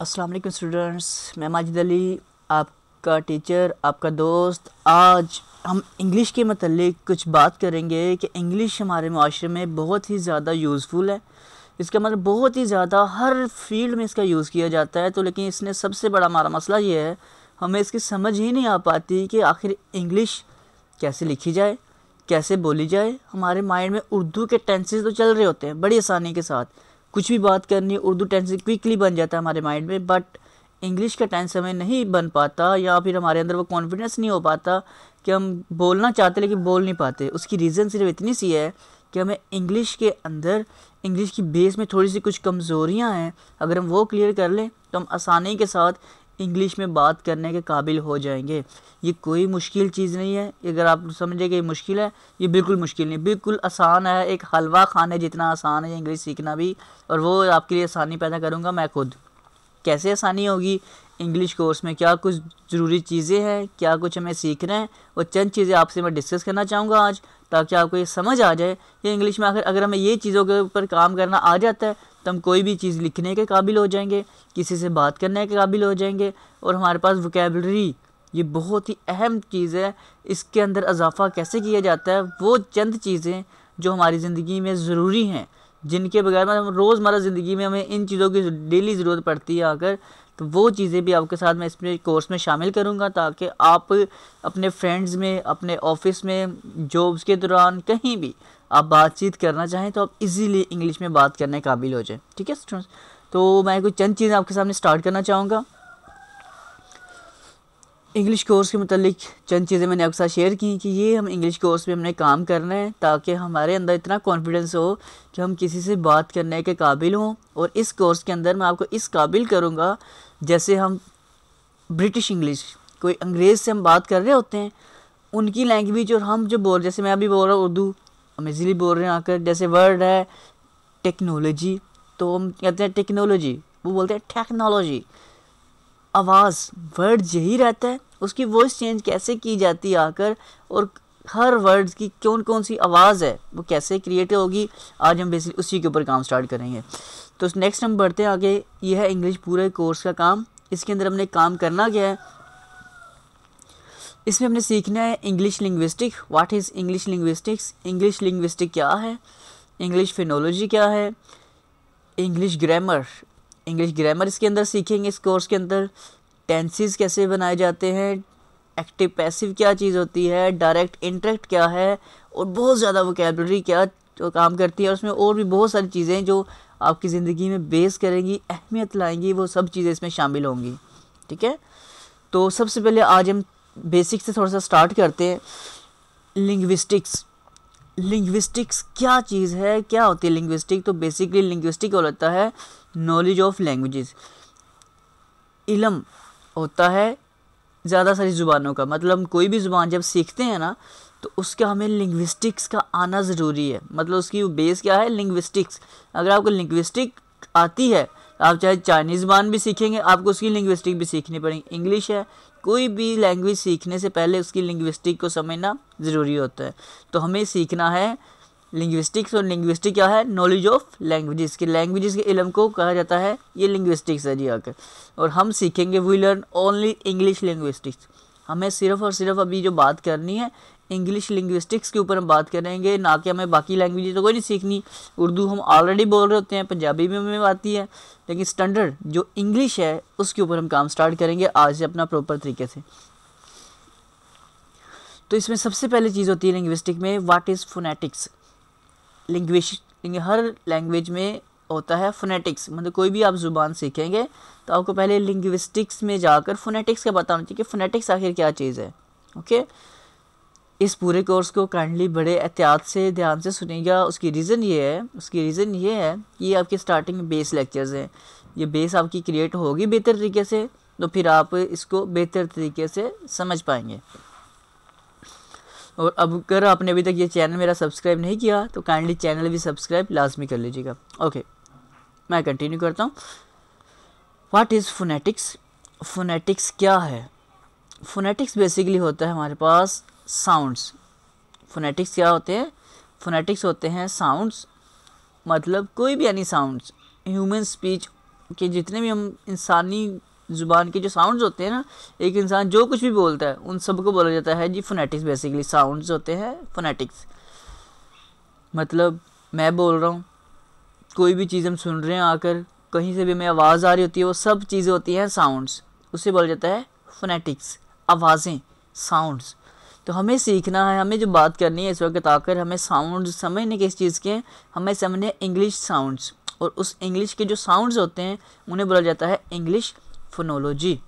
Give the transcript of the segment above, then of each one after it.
अस्सलाम वालेकुम स्टूडेंट्स, मैं माजिद अली आपका टीचर, आपका दोस्त। आज हम इंग्लिश के मतलब कुछ बात करेंगे कि इंग्लिश हमारे माशरे में बहुत ही ज़्यादा यूज़फुल है। इसका मतलब बहुत ही ज़्यादा हर फील्ड में इसका यूज़ किया जाता है। तो लेकिन इसने सबसे बड़ा हमारा मसला ये है, हमें इसकी समझ ही नहीं आ पाती कि आखिर इंग्लिश कैसे लिखी जाए, कैसे बोली जाए। हमारे माइंड में उर्दू के टेंसेस तो चल रहे होते हैं बड़ी आसानी के साथ, कुछ भी बात करनी है उर्दू टेंस क्विकली बन जाता है हमारे माइंड में, बट इंग्लिश का टेंस हमें नहीं बन पाता, या फिर हमारे अंदर वो कॉन्फिडेंस नहीं हो पाता कि हम बोलना चाहते लेकिन बोल नहीं पाते। उसकी रीज़न सिर्फ इतनी सी है कि हमें इंग्लिश के अंदर, इंग्लिश की बेस में थोड़ी सी कुछ कमज़ोरियाँ हैं। अगर हम वो क्लियर कर लें तो हम आसानी के साथ इंग्लिश में बात करने के काबिल हो जाएंगे। ये कोई मुश्किल चीज़ नहीं है। अगर आप समझे कि ये मुश्किल है, ये बिल्कुल मुश्किल नहीं, बिल्कुल आसान है। एक हलवा खाने जितना आसान है इंग्लिश सीखना भी, और वो आपके लिए आसानी पैदा करूँगा मैं खुद। कैसे आसानी होगी इंग्लिश कोर्स में, क्या कुछ ज़रूरी चीज़ें हैं, क्या कुछ हमें सीखना है, वो चंद चीज़ें आपसे मैं डिस्कस करना चाहूँगा आज, ताकि आपको ये समझ आ जाए कि इंग्लिश में अगर हमें ये चीज़ों के ऊपर काम करना आ जाता है तो हम कोई भी चीज़ लिखने के काबिल हो जाएंगे, किसी से बात करने के काबिल हो जाएंगे, और हमारे पास वोकैबलरी ये बहुत ही अहम चीज़ है। इसके अंदर इजाफ़ा कैसे किया जाता है, वो चंद चीज़ें जो हमारी ज़िंदगी में ज़रूरी हैं, जिनके बगैर हम रोज़मर्रा ज़िंदगी में हमें इन चीज़ों की डेली ज़रूरत पड़ती है आकर, तो वो चीज़ें भी आपके साथ मैं इसमें कोर्स में शामिल करूँगा, ताकि आप अपने फ्रेंड्स में, अपने ऑफिस में, जॉब्स के दौरान, कहीं भी आप बातचीत करना चाहें तो आप इजीली इंग्लिश में बात करने काबिल हो जाए। ठीक है स्टूडेंट्स, तो मैं कुछ चंद चीज़ें आपके सामने स्टार्ट करना चाहूँगा। इंग्लिश कोर्स के मतलब चंद चीज़ें मैंने आपके साथ शेयर की कि ये हम इंग्लिश कोर्स में हमने काम करना है, ताकि हमारे अंदर इतना कॉन्फिडेंस हो कि हम किसी से बात करने के काबिल हों। और इस कोर्स के अंदर मैं आपको इस काबिल करूँगा, जैसे हम ब्रिटिश इंग्लिश, कोई अंग्रेज़ से हम बात कर रहे होते हैं, उनकी लैंग्वेज और हम जो बोल, जैसे मैं अभी बोल रहा हूँ उर्दू, हम इजीली बोल रहे हैं आकर। जैसे वर्ड है टेक्नोलॉजी, तो हम कहते हैं टेक्नोलॉजी, वो बोलते हैं टेक्नोलॉजी। आवाज़, वर्ड यही रहता है, उसकी वॉइस चेंज कैसे की जाती है आकर, और हर वर्ड की कौन कौन सी आवाज़ है वो कैसे क्रिएट होगी, आज हम बेसिकली उसी के ऊपर काम स्टार्ट करेंगे। तो नेक्स्ट हम बढ़ते हैं आगे। ये है इंग्लिश पूरे कोर्स का काम। इसके अंदर हमने काम करना क्या है, इसमें हमने सीखना है English linguistic. What is English linguistics, English linguistic क्या है, इंग्लिश फिनोलॉजी क्या है, इंग्लिश ग्रामर, इंग्लिश ग्रामर इसके अंदर सीखेंगे इस कोर्स के अंदर। टेंसेस कैसे बनाए जाते हैं, एक्टिव पैसिव क्या चीज़ होती है, डायरेक्ट इंटरेक्ट क्या है, और बहुत ज़्यादा वोकैबलरी क्या जो काम करती है। और उसमें और भी बहुत सारी चीज़ें जो आपकी ज़िंदगी में बेस करेंगी, अहमियत लाएंगी, वो सब चीज़ें इसमें शामिल होंगी। ठीक है, तो सबसे पहले आज हम बेसिक से थोड़ा सा स्टार्ट करते हैं। लिंग्विस्टिक्स, लिंग्विस्टिक्स क्या चीज़ है, क्या होती है लिंग्विस्टिक। तो बेसिकली लिंग्विस्टिक होता है नॉलेज ऑफ लैंग्वेजेस, इल्म होता है ज़्यादा सारी ज़ुबानों का। मतलब कोई भी ज़ुबान जब सीखते हैं ना, तो उसका हमें लिंग्विस्टिक्स का आना ज़रूरी है। मतलब उसकी बेस क्या है, लिंग्विस्टिक्स। अगर आपको लिंग्विस्टिक आती है, आप चाहे चाइनीज़ ज़ुबान भी सीखेंगे, आपको उसकी लिंग्विस्टिक भी सीखनी पड़ेगी। इंग्लिश है, कोई भी लैंग्वेज सीखने से पहले उसकी लिंग्विस्टिक को समझना ज़रूरी होता है। तो हमें सीखना है लिंग्विस्टिक्स, और लिंग्विस्टिक क्या है, नॉलेज ऑफ लैंग्वेजेस के, लैंग्वेजेस के इल्म को कहा जाता है, ये लिंग्विस्टिक्स है जी आकर। और हम सीखेंगे, we learn only English linguistics. हमें सिर्फ और सिर्फ अभी जो बात करनी है इंग्लिश लिंग्विस्टिक्स के ऊपर हम बात करेंगे, ना कि हमें बाकी लैंग्वेज तो कोई नहीं सीखनी। उर्दू हम ऑलरेडी बोल रहे होते हैं, पंजाबी भी हमें आती है, लेकिन स्टैंडर्ड जो इंग्लिश है उसके ऊपर हम काम स्टार्ट करेंगे आज से अपना प्रॉपर तरीके से। तो इसमें सबसे पहले चीज़ होती है लिंग्विस्टिक में, what is phonetics. Linguistic her language में होता है फोनेटिक्स। मतलब कोई भी आप ज़ुबान सीखेंगे तो आपको पहले लिंग्विस्टिक्स में जाकर फोनेटिक्स का पता होना चाहिए कि फोनेटिक्स आखिर क्या चीज़ है। ओके, इस पूरे कोर्स को काइंडली बड़े एहतियात से, ध्यान से सुनिएगा। उसकी रीज़न ये है कि ये आपके स्टार्टिंग में बेस लेक्चर्स हैं। ये बेस आपकी क्रिएट होगी बेहतर तरीके से, तो फिर आप इसको बेहतर तरीके से समझ पाएंगे। और अब अगर आपने अभी तक ये चैनल मेरा सब्सक्राइब नहीं किया तो काइंडली चैनल भी सब्सक्राइब लाजमी कर लीजिएगा। ओके, मैं कंटिन्यू करता हूँ। व्हाट इज़ फोनेटिक्स, फोनेटिक्स क्या है। फोनेटिक्स बेसिकली होता है हमारे पास साउंड्स। फोनेटिक्स क्या होते हैं, फोनेटिक्स होते हैं साउंड्स। मतलब कोई भी एनी साउंड्स, ह्यूमन स्पीच कि जितने भी हम इंसानी ज़ुबान के जो साउंड्स होते हैं ना, एक इंसान जो कुछ भी बोलता है उन सबको बोला जाता है जी फोनेटिक्स। बेसिकली साउंड्स होते हैं फोनेटिक्स। मतलब मैं बोल रहा हूँ, कोई भी चीज़ हम सुन रहे हैं, आकर कहीं से भी हमें आवाज़ आ रही होती है, वो सब चीज़ें होती हैं साउंड्स, उसे बोला जाता है फोनेटिक्स, आवाज़ें, साउंड्स। तो हमें सीखना है, हमें जो बात करनी है इस वक्त आकर, हमें साउंड्स समझने किस चीज़ के, हमें समझने इंग्लिश साउंड्स, और उस इंग्लिश के जो साउंड्स होते हैं उन्हें बोला जाता है इंग्लिश फोनोलॉजी।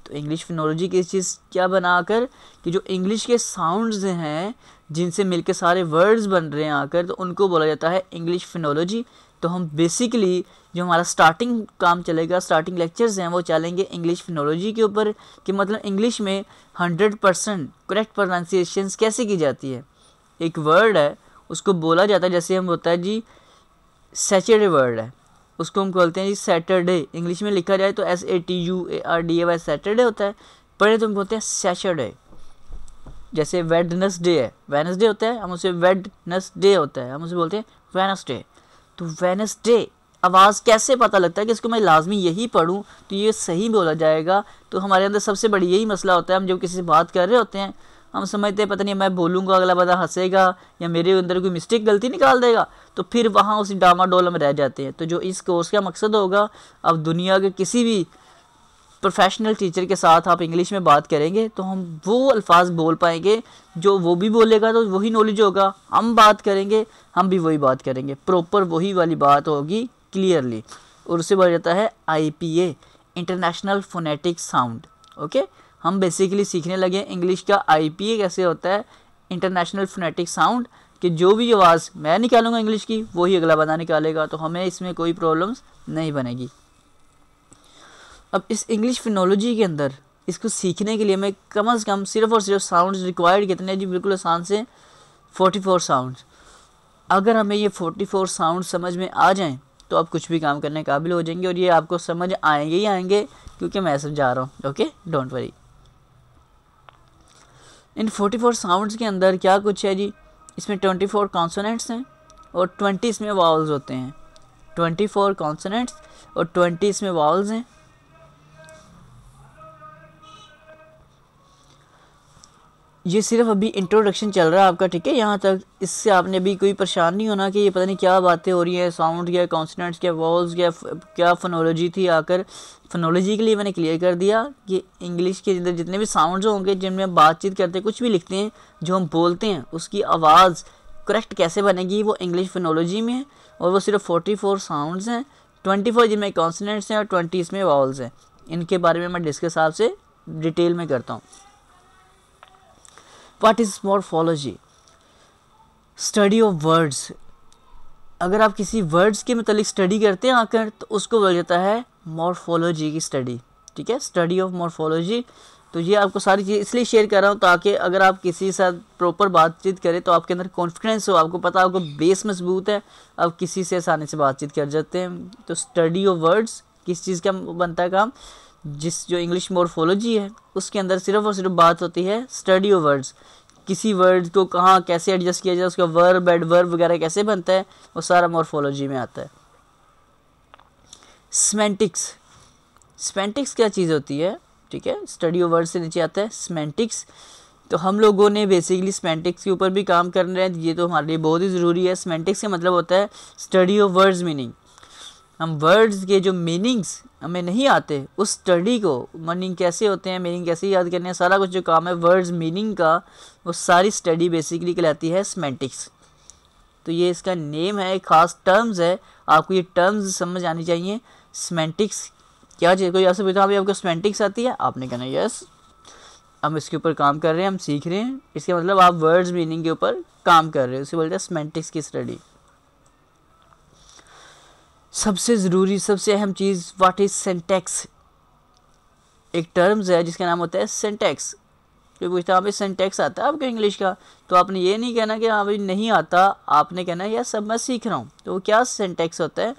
तो इंग्लिश फोनोलॉजी किस चीज़ क्या बनाकर कि जो इंग्लिश के साउंड्स हैं जिनसे मिलकर सारे वर्ड्स बन रहे हैं आकर, तो उनको बोला जाता है इंग्लिश फोनोलॉजी। तो हम बेसिकली जो हमारा स्टार्टिंग काम चलेगा, स्टार्टिंग लेक्चर्स हैं वो चलेंगे इंग्लिश फोनोलॉजी के ऊपर, कि मतलब इंग्लिश में 100% करेक्ट प्रोनाउंसिएशंस कैसे की जाती है। एक वर्ड है उसको बोला जाता है, जैसे हम होता है जी सैटरडे वर्ड है, उसको हम बोलते हैं जी सैटरडे। इंग्लिश में लिखा जाए तो SATUARDAY सैटरडे होता है, पढ़े तो हम बोलते हैं सैटरडे। जैसे वेडनेसडे है, वेडनेसडे होता है, हम उसे वेडनेसडे होता है, हम उसे बोलते हैं वेडनेसडे। तो वेडनेसडे आवाज़ कैसे पता लगता है कि इसको मैं लाजमी यही पढ़ूँ तो ये सही बोला जाएगा। तो हमारे अंदर सबसे बड़ी यही मसला होता है, हम जब किसी से बात कर रहे होते हैं हम समझते हैं पता नहीं मैं बोलूँगा अगला बंदा हंसेगा या मेरे अंदर कोई मिस्टेक गलती निकाल देगा, तो फिर वहाँ उसी डामाडोल में रह जाते हैं। तो जो इस कोर्स का मकसद होगा, अब दुनिया के किसी भी प्रोफेशनल टीचर के साथ आप इंग्लिश में बात करेंगे तो हम वो अल्फाज बोल पाएंगे जो वो भी बोलेगा, तो वही नॉलेज होगा, हम बात करेंगे हम भी वही बात करेंगे, प्रॉपर वही वाली बात होगी क्लियरली। और उससे बोला जाता है IPA, international phonetic sound. Okay, हम बेसिकली सीखने लगे इंग्लिश का IPA कैसे होता है, इंटरनेशनल फोनेटिक साउंड, कि जो भी आवाज़ मैं निकालूंगा इंग्लिश की वही अगला बंदा निकालेगा, तो हमें इसमें कोई प्रॉब्लम्स नहीं बनेगी। अब इस इंग्लिश फिनोलॉजी के अंदर इसको सीखने के लिए हमें कम से कम सिर्फ और सिर्फ साउंड्स रिक्वायर्ड कितने जी, बिल्कुल आसान से 44 साउंड्स। अगर हमें ये 44 साउंड समझ में आ जाएं तो आप कुछ भी काम करने के काबिल हो जाएंगे, और ये आपको समझ आएंगे ही आएंगे क्योंकि मैं समझा रहा हूँ। Okay, don't worry. In 44 sounds के अंदर क्या कुछ है जी, इसमें 24 कॉन्सोनेंट्स हैं और 20 इसमें वावल्स होते हैं। 24 कॉन्सोनेंट्स और 20 इसमें वावल्स हैं। ये सिर्फ अभी इंट्रोडक्शन चल रहा है आपका, ठीक है, यहाँ तक। इससे आपने अभी कोई परेशान नहीं होना कि ये पता नहीं क्या बातें हो रही हैं, साउंड क्या, कॉन्सोनेंट्स क्या, वॉल्स क्या फोनोलॉजी थी। आकर फोनोलॉजी के लिए मैंने क्लियर कर दिया कि इंग्लिश के अंदर जितने भी साउंड्स होंगे जिनमें हम बातचीत करते हैं, कुछ भी लिखते हैं, जो हम बोलते हैं उसकी आवाज़ करेक्ट कैसे बनेगी वो इंग्लिश फोनोलॉजी में है। और वो सिर्फ 44 साउंड्स हैं, 24 जिनमें कॉन्सोनेंट्स हैं और 20 इसमें वॉल्स हैं। इनके बारे में मैं डिस्कस आपसे डिटेल में करता हूँ। What is morphology? Study of words. अगर आप किसी वर्ड्स के मतलब स्टडी करते हैं आकर तो उसको बोला जाता है मॉर्फोलॉजी की स्टडी, ठीक है, स्टडी ऑफ मॉर्फोलॉजी। तो ये आपको सारी चीज़ इसलिए शेयर कर रहा हूँ ताकि अगर आप किसी के साथ प्रॉपर बातचीत करें तो आपके अंदर कॉन्फिडेंस हो, आपको पता, आपको बेस मजबूत है, आप किसी से आसानी से बातचीत कर जाते हैं। तो स्टडी ऑफ वर्ड्स किस चीज़ का बनता है काम, जो इंग्लिश मॉर्फोलॉजी है उसके अंदर सिर्फ और सिर्फ बात होती है स्टडी ऑफ वर्ड्स। किसी वर्ड को कहाँ कैसे एडजस्ट किया जाए, उसका वर्ब एडवर्ब वगैरह कैसे बनता है, वो सारा मॉर्फोलॉजी में आता है। सेमेंटिक्स। सेमेंटिक्स क्या चीज़ होती है, ठीक है, स्टडी ऑफ वर्ड से नीचे आता है सेमेंटिक्स। तो हम लोगों ने बेसिकली सेमेंटिक्स के ऊपर भी काम कर रहे हैं, ये तो हमारे लिए बहुत ही ज़रूरी है। सेमेंटिक्स का मतलब होता है स्टडी ऑफ वर्ड्स मीनिंग। हम वर्ड्स के जो मीनिंग्स हमें नहीं आते, उस स्टडी को, मीनिंग कैसे होते हैं, मीनिंग कैसे याद करने हैं, सारा कुछ जो काम है वर्ड्स मीनिंग का, वो सारी स्टडी बेसिकली कहलाती है सेमेंटिक्स। तो ये इसका नेम है, एक ख़ास टर्म्स है, आपको ये टर्म्स समझ आनी चाहिए। सेमेंटिक्स क्या चीज़, कोई आपसे पूछा अभी आपको सेमेंटिक्स आती है, आपने कहना यस, हम इसके ऊपर काम कर रहे हैं, हम सीख रहे हैं, इसके मतलब आप वर्ड्स मीनिंग के ऊपर काम कर रहे हो, इसे बोलते हैं सेमेंटिक्स की स्टडी। सबसे ज़रूरी, सबसे अहम चीज़, व्हाट इज़ सिंटैक्स। एक टर्म्स है जिसका नाम होता है सिंटैक्स। कोई पूछता है भाई सिंटैक्स आता है आपको इंग्लिश का, तो आपने ये नहीं कहना कि हाँ भाई नहीं आता, आपने कहना यार सब मैं सीख रहा हूँ। तो वो क्या सिंटैक्स होता है,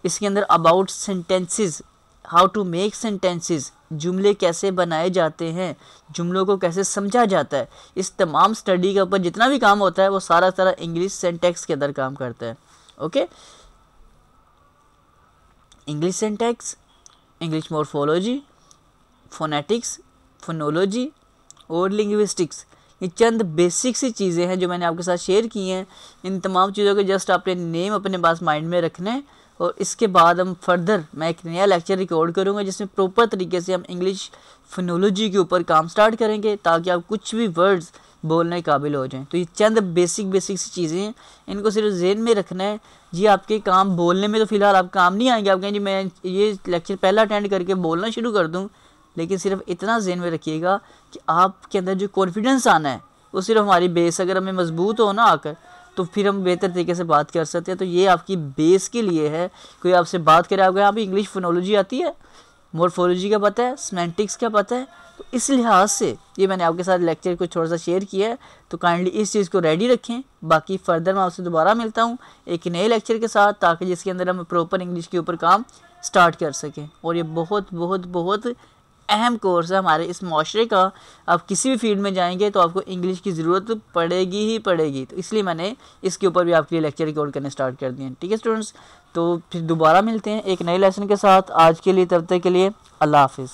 इसके अंदर about sentences, how to make sentences, जुमले कैसे बनाए जाते हैं, जुमलों को कैसे समझा जाता है, इस तमाम स्टडी के ऊपर जितना भी काम होता है वो सारा इंग्लिश सिंटैक्स के अंदर काम करता है। Okay, English syntax, English morphology, phonetics, phonology और लिंग्विस्टिक्स। ये चंद बेसिक सी चीज़ें हैं जो मैंने आपके साथ शेयर की हैं। इन तमाम चीज़ों के जस्ट आपने नेम अपने पास माइंड में रखना है और इसके बाद हम फर्दर मैं एक नया लेक्चर रिकॉर्ड करूँगा जिसमें प्रॉपर तरीके से हम इंग्लिश फोनोलॉजी के ऊपर काम स्टार्ट करेंगे ताकि आप कुछ भी वर्ड्स बोलने के काबिल हो जाएं। तो ये चंद बेसिक सी चीज़ें हैं, इनको सिर्फ ज़हन में रखना है। जी आपके काम बोलने में तो फ़िलहाल आप काम नहीं आएंगे, आप कहेंगे जी मैं ये लेक्चर पहला अटेंड करके बोलना शुरू कर दूँ, लेकिन सिर्फ इतना ज़हन में रखिएगा कि आपके अंदर जो कॉन्फिडेंस आना है वो सिर्फ हमारी बेस अगर हमें मजबूत हो ना आकर, तो फिर हम बेहतर तरीके से बात कर सकते हैं। तो ये आपकी बेस के लिए है। कोई आपसे बात करे, आपको यहाँ पर इंग्लिश फोनोलॉजी आती है, मॉर्फोलॉजी का पता है, सेमेंटिक्स का पता है, तो इस लिहाज से ये मैंने आपके साथ लेक्चर को थोड़ा सा शेयर किया है। तो काइंडली इस चीज़ को रेडी रखें। बाकी फर्दर मैं आपसे दोबारा मिलता हूँ एक नए लेक्चर के साथ, ताकि जिसके अंदर हम प्रॉपर इंग्लिश के ऊपर काम स्टार्ट कर सकें। और ये बहुत बहुत बहुत अहम कोर्स है हमारे इस माशरे का। आप किसी भी फील्ड में जाएंगे तो आपको इंग्लिश की ज़रूरत पड़ेगी ही पड़ेगी। तो इसलिए मैंने इसके ऊपर भी आपके लिए लेक्चर रिकॉर्ड करने स्टार्ट कर दिए हैं। ठीक है स्टूडेंट्स, तो फिर दोबारा मिलते हैं एक नए लेसन के साथ। आज के लिए तब तक के लिए अल्लाह हाफिज़।